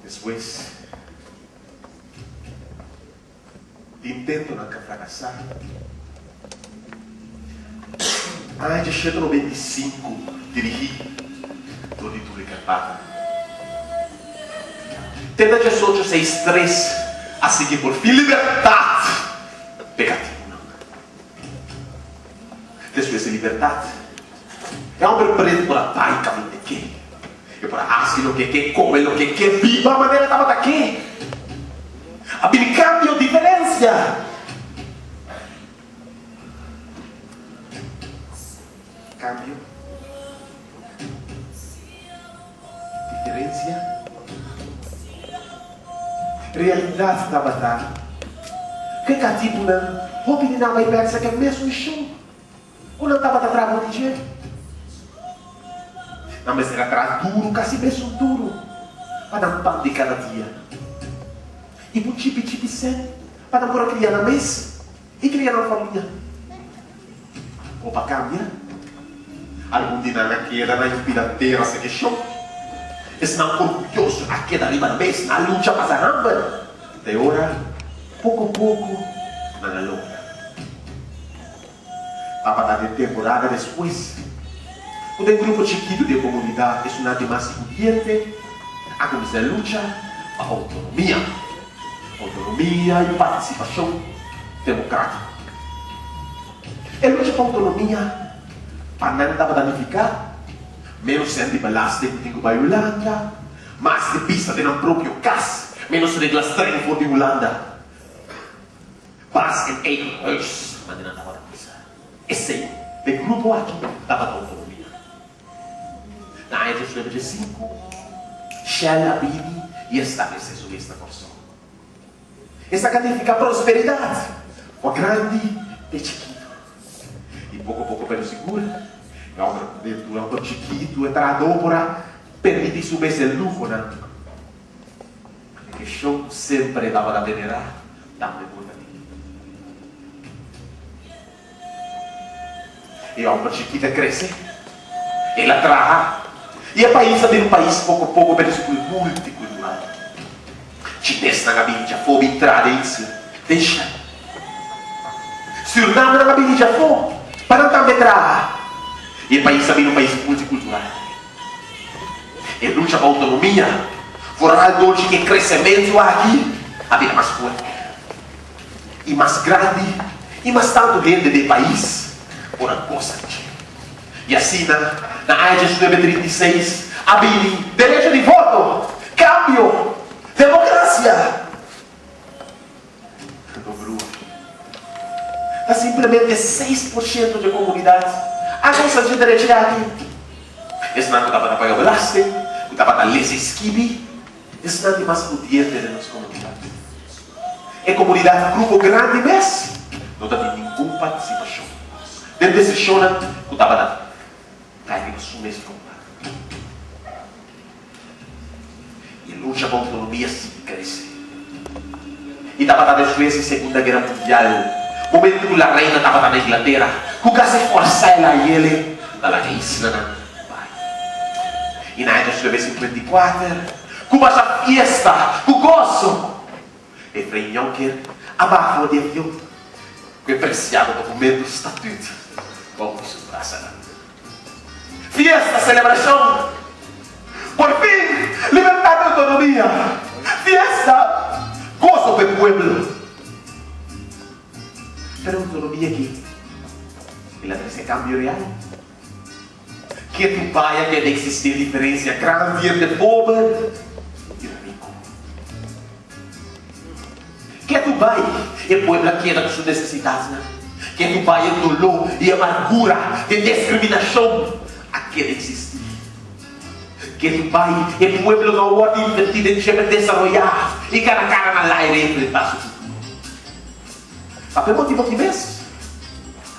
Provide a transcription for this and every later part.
Después, intento não fracassar. Já chego no 25, dirigi todo tudo que pata. Tenta de outros 6-3, assim que por fim liberdade, pecativo. Depois de liberdade, é um preto por a pai caminho de quê? E por assim lo que quer, come lo que quer, viva a maneira estava daqui. Abrir cambio, diferença. Cambio, diferença, realidade da batalha. Que cativo não, opinião vai pensar que é mesmo chão. Ou não estava atrás de jeito. Não, mas era atrás duro, quase mesmo duro, para dar um pão de cada dia. E por tipo sem, para não criar na mesa e criar na família. Ou para cambiar. Algum dia na queda, na pirateira, se queixou. Esse não orgulhoso, a queda ali na mesa, na luta para caramba. De hora, pouco a pouco, na luta. A batalha de temporada depois. Quando um grupo chiquito de comunidade é nada mais importante, a começar a luta a autonomia. Autonomia e participação democrática. A luta para a autonomia, para não danificar, menos sente balaste que tem que vai Holanda, mais de pista de não próprio caso, menos regras estranhas for de Holanda. Paz em eigen huis, mas não estava na pista. Esse grupo aqui estava na autonomia. Na época de 2005, Shell abrir e estabelecer sobre esta função. Esta significa prosperidade, o grande e chiquito. E pouco a pouco, pelo seguro, o chiquito, entrador, para permitir subir esse luxo, né? Que show sempre dava a venerar, dava por ali. E a chiquita cresce, ela traz. E o país é um país pouco a pouco multicultural. Chinês na gabinha foi entrar isso, deixa. Suriname na gabinha foi, para não também entrar. E o país é um país multicultural. E luta para a autonomia, forrar doce que crescimento aqui, a vida mais forte, e mais grande, e mais tanto gente do país, por a coisa. E assim, na área de 36, havia direito de voto, cambio, democracia. Há simplesmente 6% de comunidade a gosta de direito aqui. Esse não estava na Paga Belaste, estava na Lesa Esquibi, esse não é mais pudiente de nossa comunidade. É comunidade, grupo grande mesmo, não tem nenhuma participação. Dentro desse show, estava na carrega sua mesma comunidade. E luta para a autonomia se cresce. E estava na Segunda Guerra Mundial. O momento que a rainha estava na Inglaterra, que o se forçar ela e ele, da isla, e na época de 1954, com uma festa, com gozo, e Frei Juncker abaixo de avião, com o apreciado documento do estatuto, vamos se braçar. Fiesta, celebração, por fim, liberdade e autonomia, fiesta, gozo para o pueblo. Pero autonomia aqui, ela traz esse cambio real. Que tu pai que deve existir diferença grande entre pobre e rico. Que tu pai é o povo que com suas necessidades. Que tu pai é dolor e amargura de discriminação a que deve existir. Que tu pai é o povo que não pode invertir em sempre desenvolver e cara a cara na aire enfrentar seu futuro. Sabe o motivo que vês?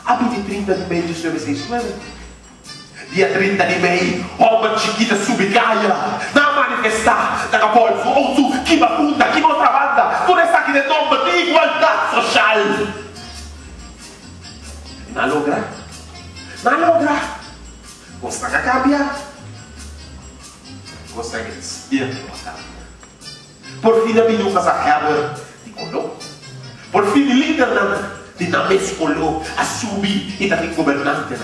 A 30 de maio de 1969. Dia 30 de maio, uma chiquita subcaia, não manifestar, da polvo, ou tu, que puta, que outra banda, tudo está aqui de tomba de igualdade social. Não logra, não logra. Gosta que cambia, gosta que despierta a cambia. Por fim, a minha faz a Heber de Colô. Por fim, o líder de Names Colô a subir e também governante.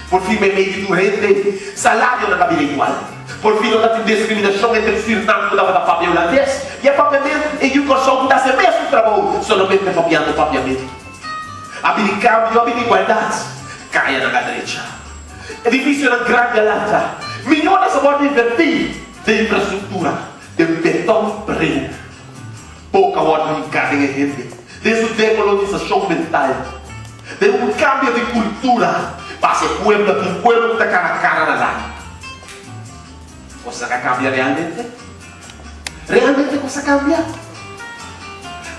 Por fim, é meio durante salário na cabine igual. Por fim, não tem discriminação entre os Fernando da Fábio Holandês e a papiamento e o Corsão que dá o mesmo trabalho, somente papiando o papiamento. A câmbio, a igualdade, caia na direita. Edifício na grande lata, milhões de mortes invertir de infraestrutura, de betão preto. Pouca ordem em cada gente, de decolonização mental, de cambio de cultura, para ser pueblo que está cara a cara na lata. Cosa que cambia realmente? Realmente cosa cambia?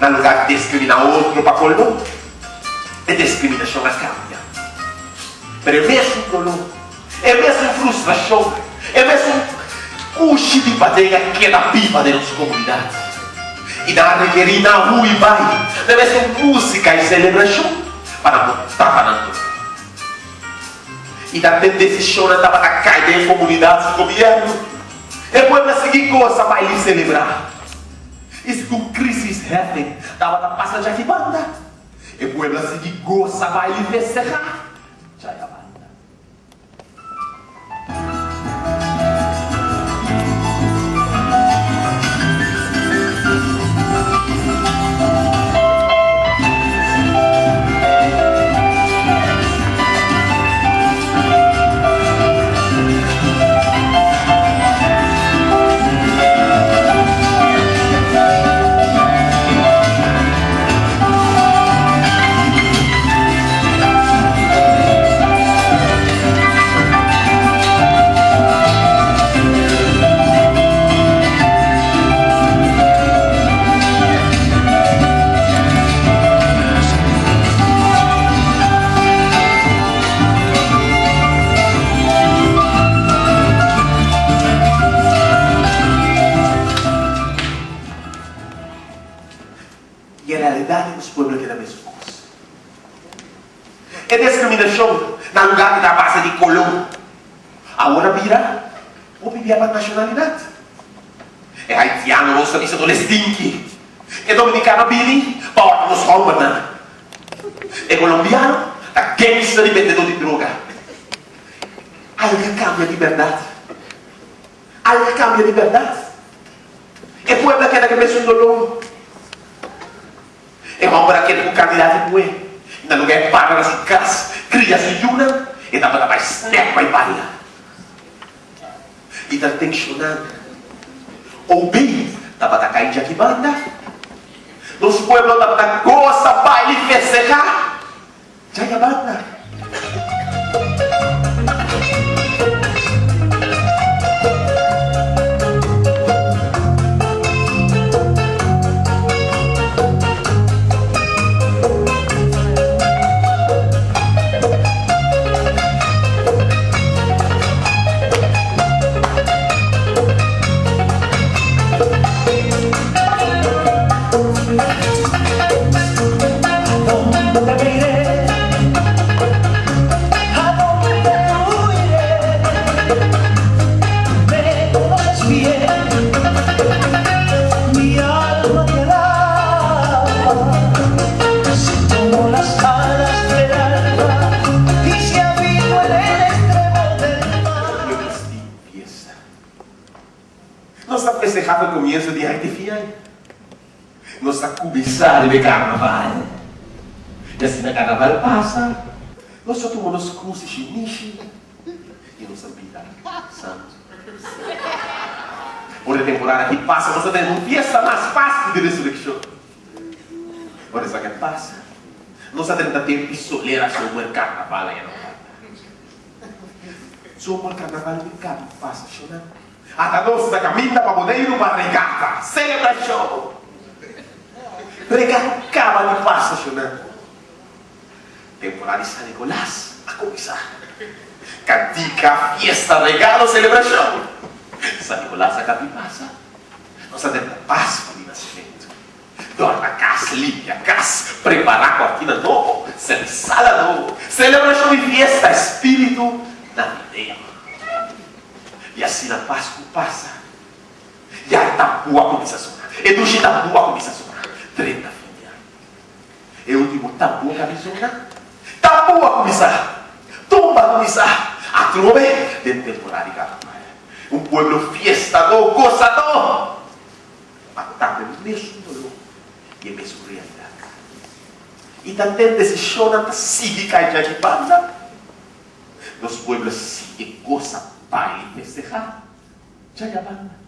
No lugar de discriminar outro para colmo, a discriminação cambia. Mas é mesmo problema, é mesmo frustração, é mesmo cuxi de bateria que na pipa da nossa comunidade. E na requerir na rua e vai, é mesmo música e celebração para mostrar para nós. E também decisão para cair da comunidade do governo. E o povo seguir coisa para ele celebrar. Isso com crise happening, estava na passa de banda. E o povo seguir coisa para ele festejar. Já é a banda. É discriminação na lugar da base de color. Agora vira ou vivia para a nacionalidade. É haitiano, não sabe se é stinky. É dominicano, Billy, para os homens. É colombiano, está gangster e vendedor de droga. Algo cambia de verdade. Algo cambia de verdade. É pueblo que é mesmo dolor. É uma hora que é o candidato é. No lugar para nas casas, cria se junam e dá para snap vai baila. E está tensionando. Ou bem, dá para cair de aqui banda. Nos pueblos dá para goza, baile, festejar. Já é a banda. Festejava o começo de arte fiel. Nós está começando de carnaval. E assim o carnaval passa. Nós só tomamos cruzes e niche. E nós vida santo. Por a temporada que passa, nós temos uma fiesta mais fácil de ressurreição. Por isso que passa. Nós temos tempo de soleira sobre o carnaval. Sobre o carnaval de carnaval passa, chorando. Até nós da caminha para poder para regata, celebração. Regata acaba de passar, chorando. Temporada de São Nicolás a começar. Cantica, fiesta, regalo, celebração. São Nicolás acaba de passar. Nós temos Páscoa de nascimento. Dorma a casa, limpa a casa, preparar cortina novo, sala novo, celebração de fiesta, espírito navideiro. E assim a Páscoa passa. Ya tapua ko bisa zona. Ito siya tapua ko bisa zona. 30 filha. E último tapua kami zona. Tapua ko bisa. Tumba ko bisa. Atrove de temporada ka. Un pueblo fiesta do, goza do. Matando el mesmo dolor e a mesma realidade. E também decisiona sigue cair de banda. Los pueblos siguen goza para festejar. Ya banda.